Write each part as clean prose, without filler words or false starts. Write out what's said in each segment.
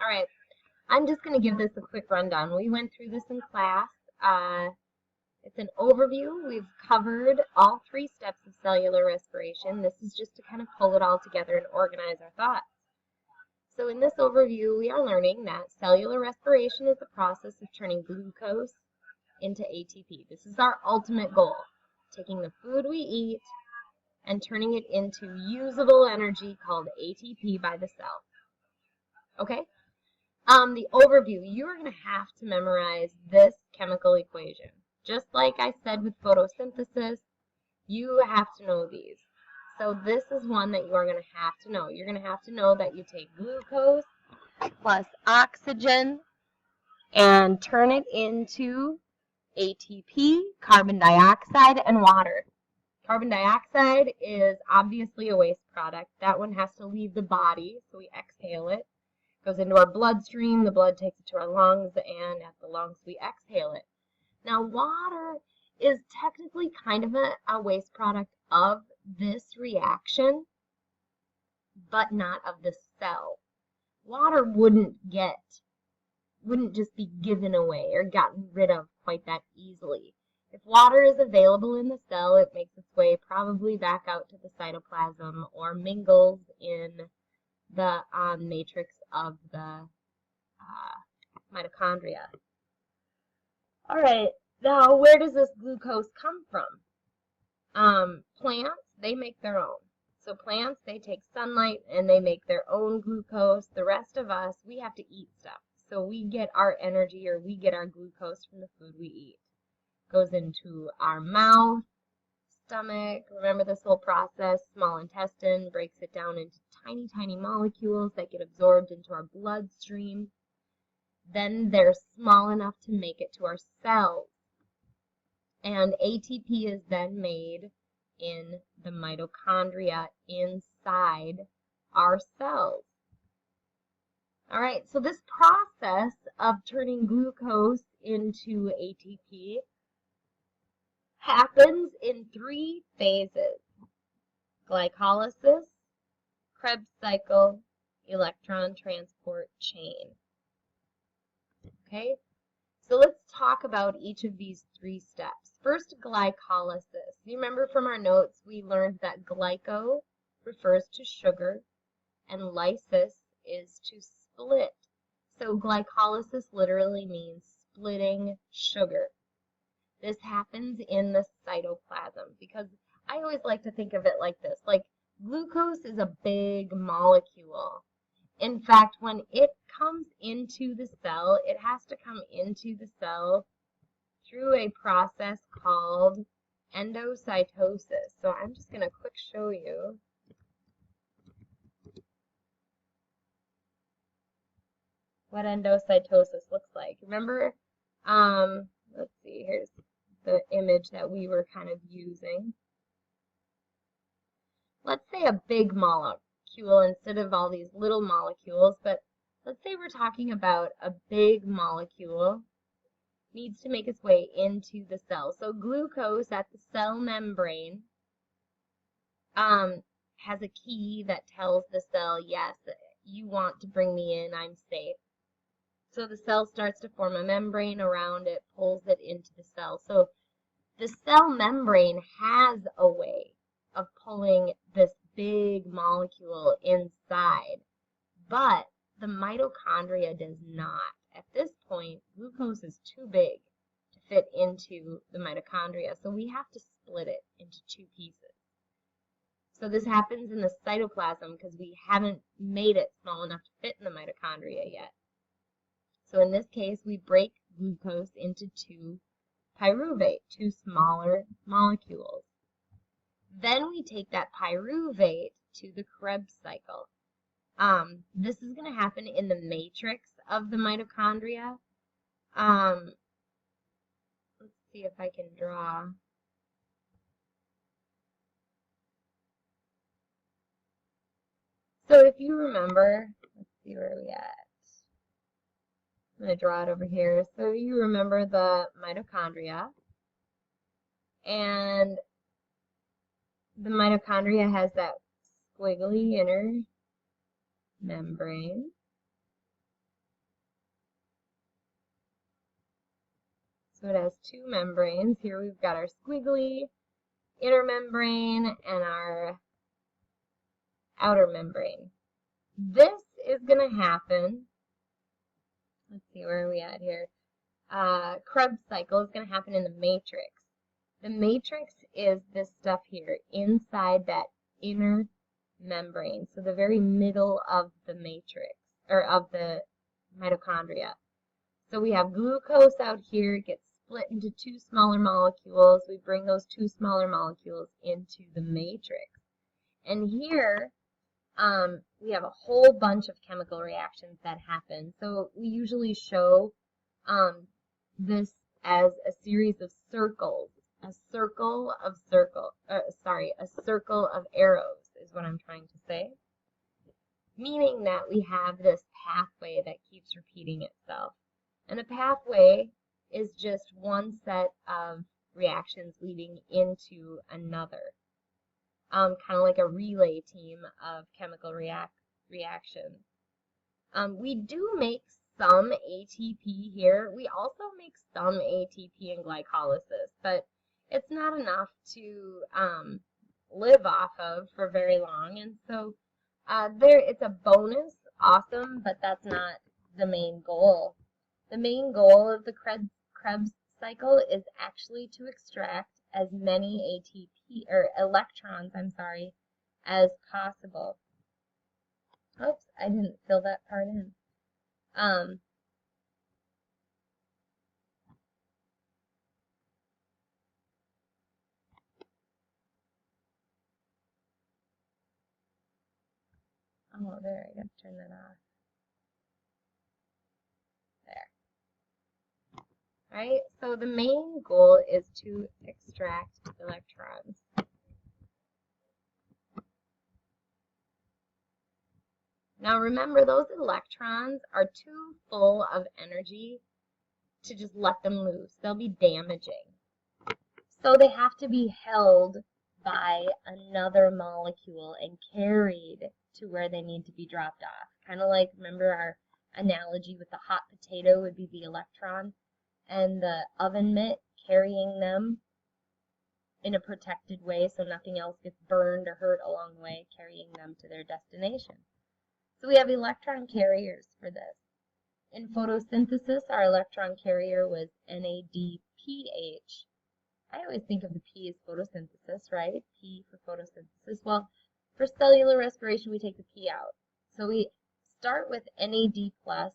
All right, I'm just going to give this a quick rundown. We went through this in class. It's an overview. We've covered all 3 steps of cellular respiration. This is just to kind of pull it all together and organize our thoughts. So in this overview, we are learning that cellular respiration is the process of turning glucose into ATP. This is our ultimate goal, taking the food we eat and turning it into usable energy called ATP by the cell. Okay? The overview, you're going to have to memorize this chemical equation. Just like I said with photosynthesis, you have to know these. So this is one that you are going to have to know. You're going to have to know that you take glucose plus oxygen and turn it into ATP, carbon dioxide, and water. Carbon dioxide is obviously a waste product. That one has to leave the body, so we exhale it. It goes into our bloodstream, the blood takes it to our lungs, and at the lungs we exhale it. Now water is technically kind of a waste product of this reaction, but not of the cell. Water wouldn't just be given away or gotten rid of quite that easily. If water is available in the cell, it makes its way probably back out to the cytoplasm or mingles in the matrix of the mitochondria. All right, now where does this glucose come from? Plants, they make their own. So plants, they take sunlight and they make their own glucose. The rest of us, we have to eat stuff. So we get our energy or we get our glucose from the food we eat. Goes into our mouth, stomach. Remember this whole process. Small intestine breaks it down into tiny, tiny molecules that get absorbed into our bloodstream. Then they're small enough to make it to our cells. And ATP is then made in the mitochondria inside our cells. All right, so this process of turning glucose into ATP happens in 3 phases: glycolysis, Krebs cycle, electron transport chain. Okay, so let's talk about each of these 3 steps. First, glycolysis. You remember from our notes we learned that glyco refers to sugar and lysis is to split. So glycolysis literally means splitting sugar. This happens in the cytoplasm because I always like to think of it like this. Like glucose is a big molecule. In fact, when it comes into the cell, it has to come into the cell through a process called endocytosis. So I'm just going to quick show you. What endocytosis looks like. Remember, let's see, here's the image that we were kind of using. Let's say a big molecule instead of all these little molecules, but let's say we're talking about a big molecule needs to make its way into the cell. So glucose at the cell membrane has a key that tells the cell, yes, you want to bring me in, I'm safe. So the cell starts to form a membrane around it, pulls it into the cell. So the cell membrane has a way of pulling this big molecule inside, but the mitochondria does not. At this point, glucose is too big to fit into the mitochondria, so we have to split it into 2 pieces. So this happens in the cytoplasm because we haven't made it small enough to fit in the mitochondria yet. So in this case, we break glucose into 2 pyruvate, 2 smaller molecules. Then we take that pyruvate to the Krebs cycle. This is going to happen in the matrix of the mitochondria. Let's see if I can draw. So if you remember, let's see where we're at. I'm going to draw it over here. So you remember the mitochondria, and the mitochondria has that squiggly inner membrane. So it has two membranes. Here we've got our squiggly inner membrane and our outer membrane. This is going to happen, let's see, where are we at here? Krebs cycle is going to happen in the matrix. The matrix is this stuff here inside that inner membrane, so the very middle of the matrix, or of the mitochondria. So we have glucose out here, it gets split into two smaller molecules. We bring those two smaller molecules into the matrix. And here we have a whole bunch of chemical reactions that happen. So we usually show this as a series of circles. A circle of arrows is what I'm trying to say. Meaning that we have this pathway that keeps repeating itself. And a pathway is just one set of reactions leading into another. Kind of like a relay team of chemical reactions. We do make some ATP here. We also make some ATP in glycolysis, but it's not enough to live off of for very long. And so it's a bonus, awesome, but that's not the main goal. The main goal of the Krebs cycle is actually to extract as many electrons, as possible. Oops, I didn't fill that part in. Oh, there, I gotta turn that off. There. Right, so the main goal is to extract electrons. Now remember, those electrons are too full of energy to just let them loose. They'll be damaging. So they have to be held by another molecule and carried to where they need to be dropped off. Kind of like, remember our analogy with the hot potato would be the electron and the oven mitt carrying them in a protected way so nothing else gets burned or hurt along the way, carrying them to their destination. So we have electron carriers for this. In photosynthesis, our electron carrier was NADPH. I always think of the P as photosynthesis, right? P for photosynthesis. Well, for cellular respiration, we take the P out. So we start with NAD+,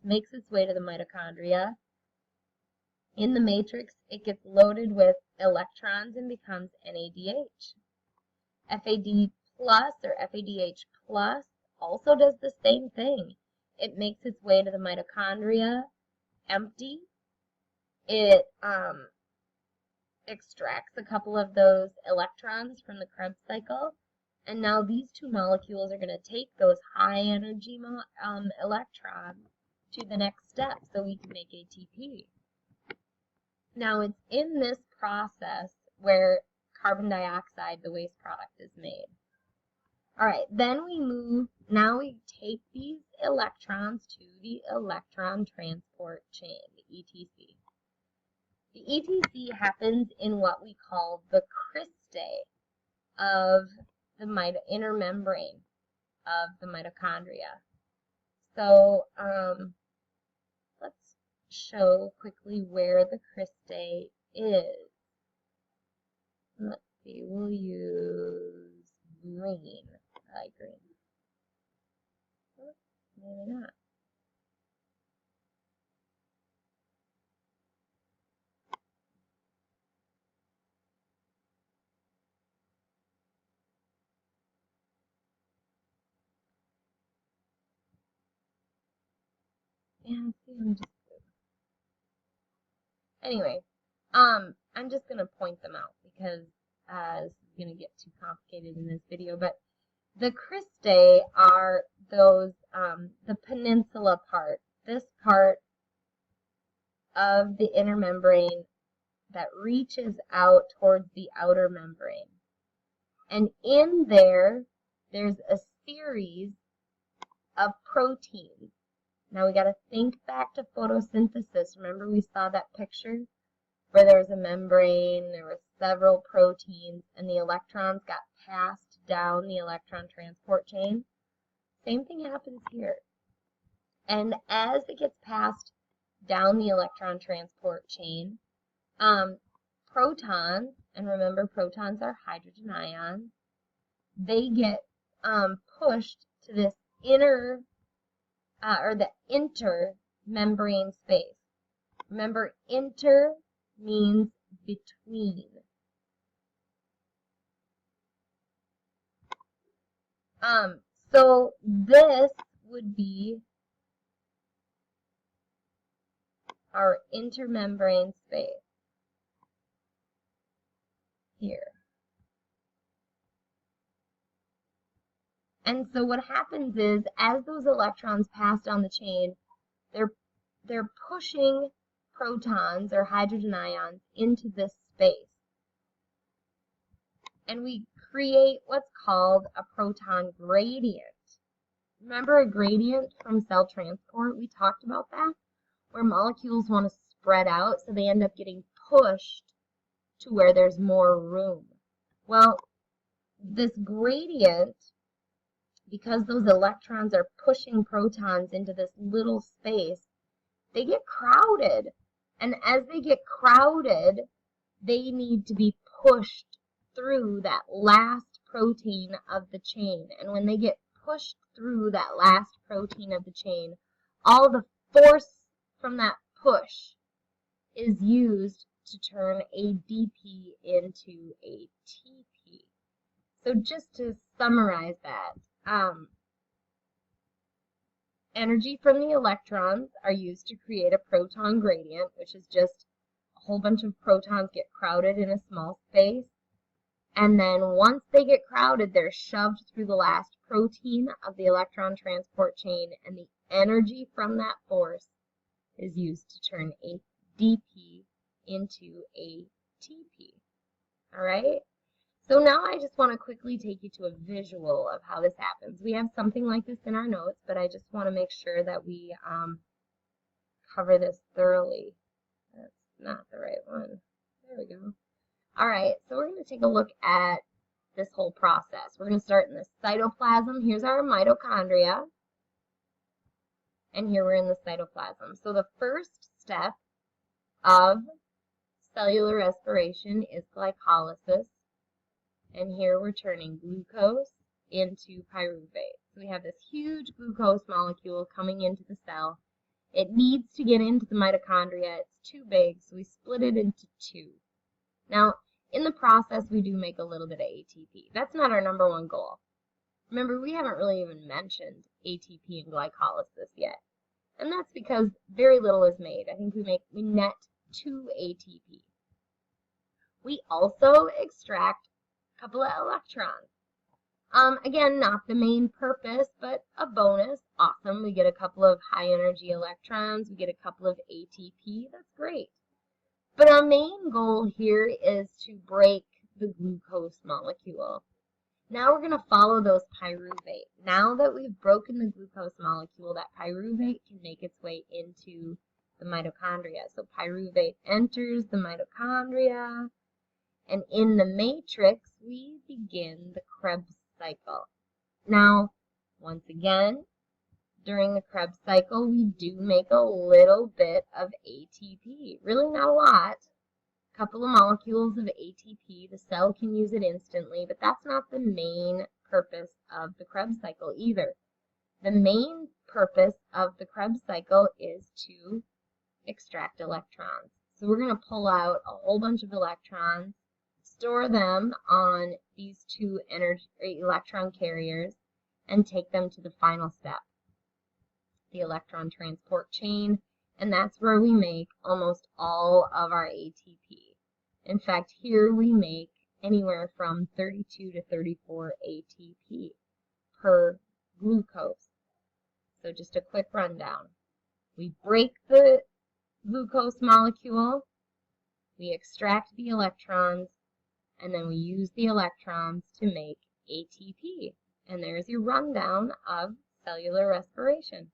makes its way to the mitochondria. In the matrix, it gets loaded with electrons and becomes NADH. FAD+ or FADH+ also does the same thing. It makes its way to the mitochondria empty. It extracts a couple of those electrons from the Krebs cycle, and now these two molecules are going to take those high energy electrons to the next step so we can make ATP. Now it's in this process where carbon dioxide, the waste product, is made. Alright, then now we take these electrons to the electron transport chain, the ETC. The ETC happens in what we call the cristae of the inner membrane of the mitochondria. So let's show quickly where the cristae is. Let's see, we'll use green. I like green. Maybe not. Yeah, see, anyway, I'm just going to point them out because this is going to get too complicated in this video, but the cristae are those, the peninsula part, this part of the inner membrane that reaches out towards the outer membrane. And in there's a series of proteins. Now we got to think back to photosynthesis. Remember we saw that picture where there was a membrane, there were several proteins, and the electrons got passed down the electron transport chain. Same thing happens here. And as it gets passed down the electron transport chain, protons, and remember protons are hydrogen ions, they get pushed to this inner, or the intermembrane space. Remember, inter means between. So this would be our intermembrane space here. And so what happens is, as those electrons pass down the chain, they're pushing protons or hydrogen ions into this space. And we create what's called a proton gradient. Remember a gradient from cell transport? We talked about that, where molecules want to spread out, so they end up getting pushed to where there's more room. Well, this gradient, because those electrons are pushing protons into this little space, they get crowded. And as they get crowded, they need to be pushed through that last protein of the chain. And when they get pushed through that last protein of the chain, all the force from that push is used to turn a DP into a TP. So just to summarize that, energy from the electrons are used to create a proton gradient, which is just a whole bunch of protons get crowded in a small space. And then once they get crowded, they're shoved through the last protein of the electron transport chain, and the energy from that force is used to turn a DP into a TP. All right? So now I just want to quickly take you to a visual of how this happens. We have something like this in our notes, but I just want to make sure that we cover this thoroughly. That's not the right one. There we go. All right, so we're going to take a look at this whole process. We're going to start in the cytoplasm. Here's our mitochondria. And here we're in the cytoplasm. So the first step of cellular respiration is glycolysis. And here we're turning glucose into pyruvate. So we have this huge glucose molecule coming into the cell. It needs to get into the mitochondria. It's too big, so we split it into two. Now, in the process, we do make a little bit of ATP. That's not our number one goal. Remember, we haven't really even mentioned ATP and glycolysis yet. And that's because very little is made. I think we net 2 ATP. We also extract a couple of electrons. Again, not the main purpose, but a bonus. Awesome. We get a couple of high energy electrons. We get a couple of ATP. That's great. But our main goal here is to break the glucose molecule. Now we're going to follow those pyruvate. Now that we've broken the glucose molecule, that pyruvate can make its way into the mitochondria. So pyruvate enters the mitochondria, and in the matrix, we begin the Krebs cycle. Now, once again, during the Krebs cycle, we do make a little bit of ATP. Really not a lot. A couple of molecules of ATP. The cell can use it instantly, but that's not the main purpose of the Krebs cycle either. The main purpose of the Krebs cycle is to extract electrons. So we're going to pull out a whole bunch of electrons, store them on these two electron carriers, and take them to the final step, the electron transport chain, and that's where we make almost all of our ATP. In fact, here we make anywhere from 32 to 34 ATP per glucose. So just a quick rundown. We break the glucose molecule, we extract the electrons, and then we use the electrons to make ATP. And there's your rundown of cellular respiration.